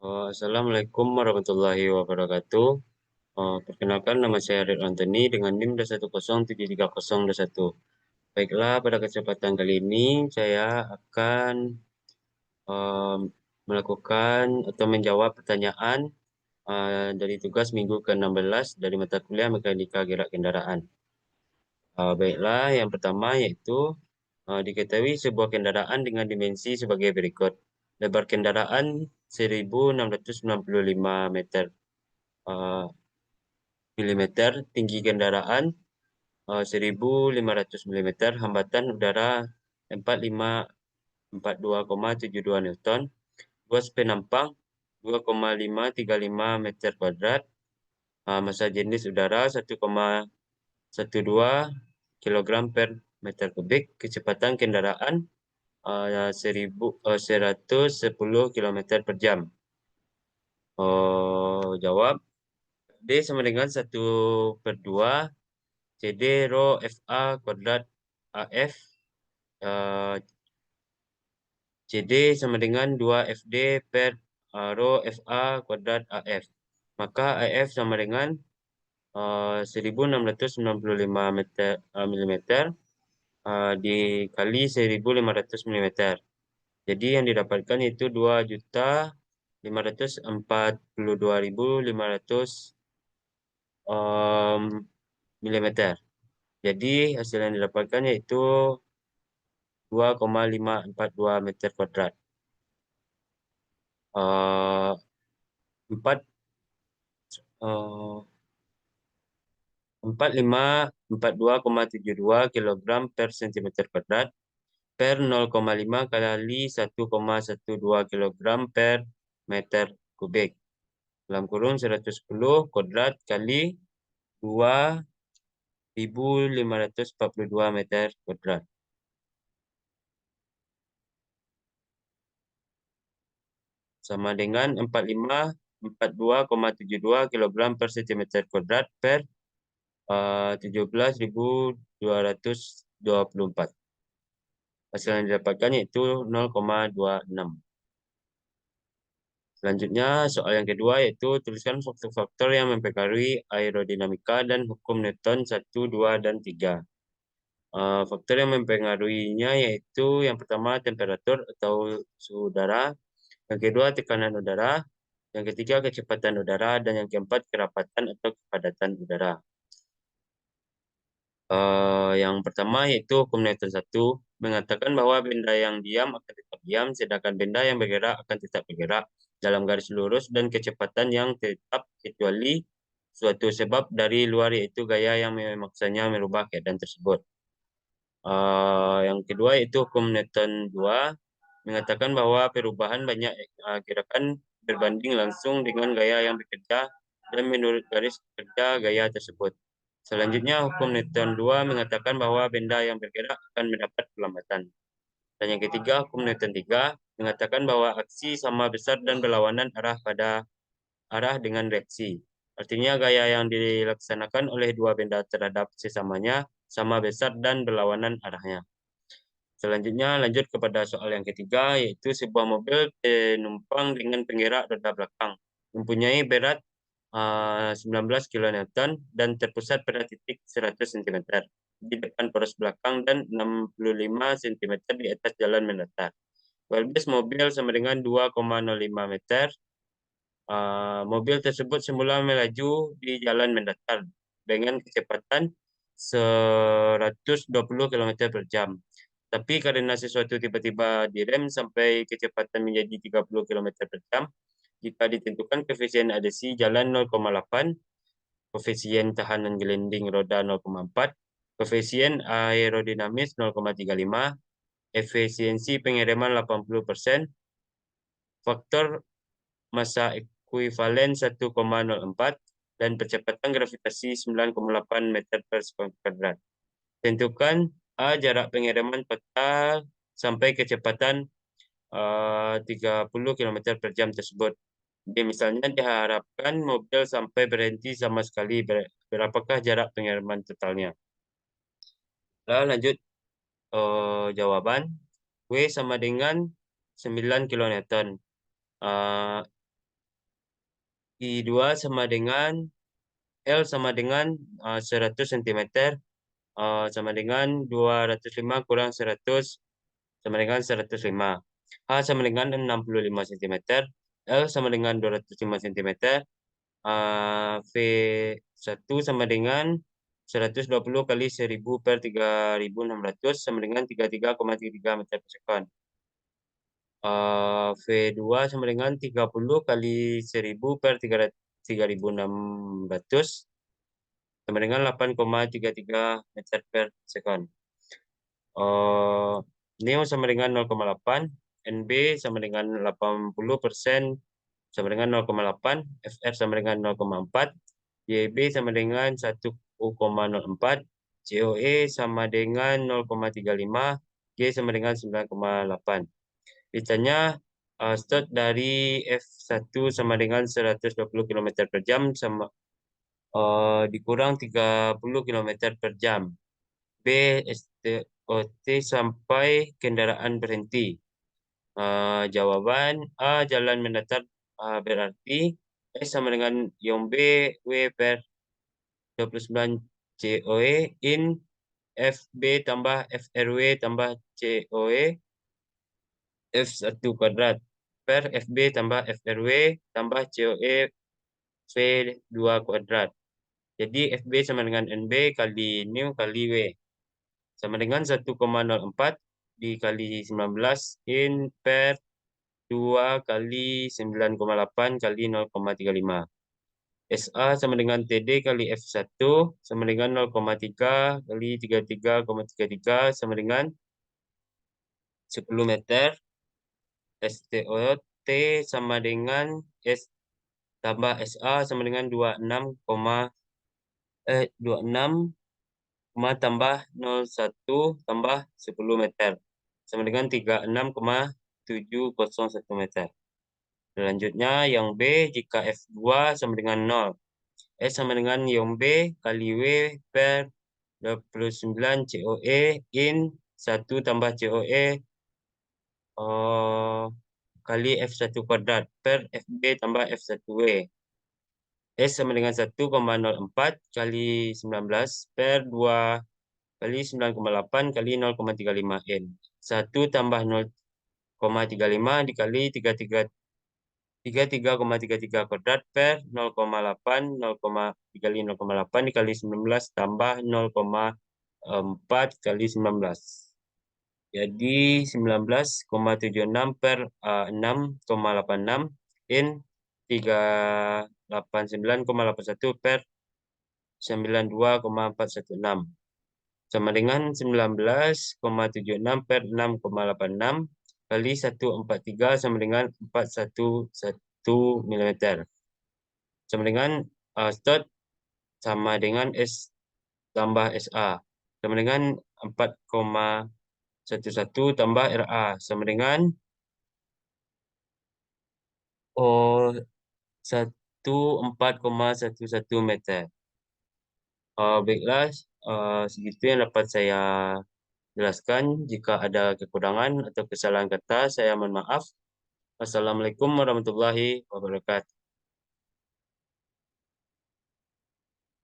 Assalamualaikum warahmatullahi wabarakatuh. Perkenalkan nama saya Red Anthony dengan NIM 1073021. Baiklah, pada kesempatan kali ini saya akan um, melakukan atau menjawab pertanyaan dari tugas minggu ke-16 dari mata kuliah Mekanika Gerak Kendaraan. Baiklah, yang pertama yaitu diketahui sebuah kendaraan dengan dimensi sebagai berikut. Lebar kendaraan 1695 meter uh, milimeter, tinggi kendaraan 1500 milimeter, hambatan udara 4542,72 Newton, luas penampang 2,535 meter kuadrat, massa jenis udara 1,12 kilogram per meter kubik, kecepatan kendaraan 110 kilometer per jam. Jawab. D sama dengan 1/2 CD rho FA kuadrat AF. CD sama dengan 2 FD per rho FA kuadrat AF. Maka AF sama dengan 1695 meter, milimeter dikali 1500 milimeter. Jadi yang didapatkan itu 2.542.500 milimeter. Jadi hasil yang didapatkan yaitu 2,542 meter kuadrat. 4542,72 kilogram per sentimeter kuadrat per 0,5 kali 1,12 kilogram per meter kubik. Dalam kurung 110 kuadrat kali 2.542 meter kuadrat. Sama dengan 4542,72 kilogram per sentimeter kuadrat per 17.224. Hasil yang didapatkan yaitu 0,26. Selanjutnya, soal yang kedua yaitu tuliskan faktor-faktor yang mempengaruhi aerodinamika dan hukum Newton 1, 2, dan 3. Faktor yang mempengaruhinya yaitu yang pertama temperatur atau suhu udara, yang kedua tekanan udara, yang ketiga kecepatan udara, dan yang keempat kerapatan atau kepadatan udara. Yang pertama yaitu hukum Newton 1 mengatakan bahwa benda yang diam akan tetap diam, sedangkan benda yang bergerak akan tetap bergerak dalam garis lurus dan kecepatan yang tetap kecuali suatu sebab dari luar yaitu gaya yang memaksanya merubah keadaan tersebut. Yang kedua yaitu hukum Newton 2 mengatakan bahwa perubahan banyak gerakan berbanding langsung dengan gaya yang bekerja dan menurut garis kerja gaya tersebut. Selanjutnya, hukum Newton 2 mengatakan bahwa benda yang bergerak akan mendapat perlambatan. Dan yang ketiga, hukum Newton 3 mengatakan bahwa aksi sama besar dan berlawanan arah pada arah dengan reaksi. Artinya gaya yang dilaksanakan oleh dua benda terhadap sesamanya sama besar dan berlawanan arahnya. Selanjutnya lanjut kepada soal yang ketiga, yaitu sebuah mobil penumpang dengan penggerak roda belakang mempunyai berat 19 kN dan terpusat pada titik 100 cm di depan poros belakang dan 65 cm di atas jalan mendatar. Wheelbase mobil sama dengan 2,05 meter. Mobil tersebut semula melaju di jalan mendatar dengan kecepatan 120 km per jam. Tapi karena sesuatu tiba-tiba direm sampai kecepatan menjadi 30 km per jam, jika ditentukan koefisien adhesi jalan 0,8, koefisien tahanan gelinding roda 0,4, koefisien aerodinamis 0,35, efisiensi pengereman 80%, faktor massa ekuivalen 1,04, dan percepatan gravitasi 9,8 meter per sekund kuadrat. Tentukan jarak pengereman total sampai kecepatan 30 km per jam tersebut. Jadi misalnya diharapkan mobil sampai berhenti sama sekali, berapakah jarak pengereman totalnya? Lalu lanjut jawaban. W sama dengan 9 kN. I2 sama dengan L sama dengan 100 cm sama dengan 205 kurang 100 sama dengan 105. H sama dengan 65 cm. L sama dengan 205 cm. V1 sama dengan 120 kali 1000 per 3600 sama dengan 33,33 meter per sekon. V2 sama dengan 30 kali 1000 per 3600 sama dengan 8,33 meter per sekon. Neo sama dengan 0,8, NB sama dengan 80% sama dengan 0,8, FR sama dengan 0,4, YB sama dengan 1,04, COE sama dengan 0,35, G sama dengan 9,8. Misalnya start dari F1 sama dengan 120 km per jam sama dikurang 30 km per jam. B STOT sampai kendaraan berhenti. Jawaban A jalan mendatar berarti S sama dengan Yong B W per 29 COE in FB tambah FRW tambah COE F1 kuadrat per FB tambah FRW tambah COE V2 kuadrat. Jadi FB sama dengan NB kali nu kali W sama dengan 1,04 dikali 19 in per 2 kali 9,8 kali 0,35. SA sama dengan TD kali F1 sama dengan 0,3 kali 33,33 sama dengan 10 meter. STOT sama dengan S tambah SA sama dengan 26, tambah 01 tambah 10 meter sama dengan 36,701 meter. Selanjutnya yang B jika F2 sama dengan 0. S sama dengan yang B kali W per 29 COE in 1 tambah COE kali F1 kuadrat per FB tambah F1W. S sama dengan 1,04 kali 19 per 2 kali 9,8 kali 0,35 N. 1 tambah 0,35 dikali 33,33 kuadrat per 0,8 dikali 0,8 dikali 19 tambah 0,4 kali 19. Jadi 19,76 per 6,86 in 389,81 per 92,416 sama dengan 19,76 per 6,86 kali 143 sama dengan 411 mm. Sama dengan start sama dengan S tambah SA. Sama dengan 4,11 tambah RA. Sama dengan 4,11 meter. Baiklah, segitu yang dapat saya jelaskan. Jika ada kekurangan atau kesalahan kata, saya mohon maaf. Wassalamualaikum warahmatullahi wabarakatuh.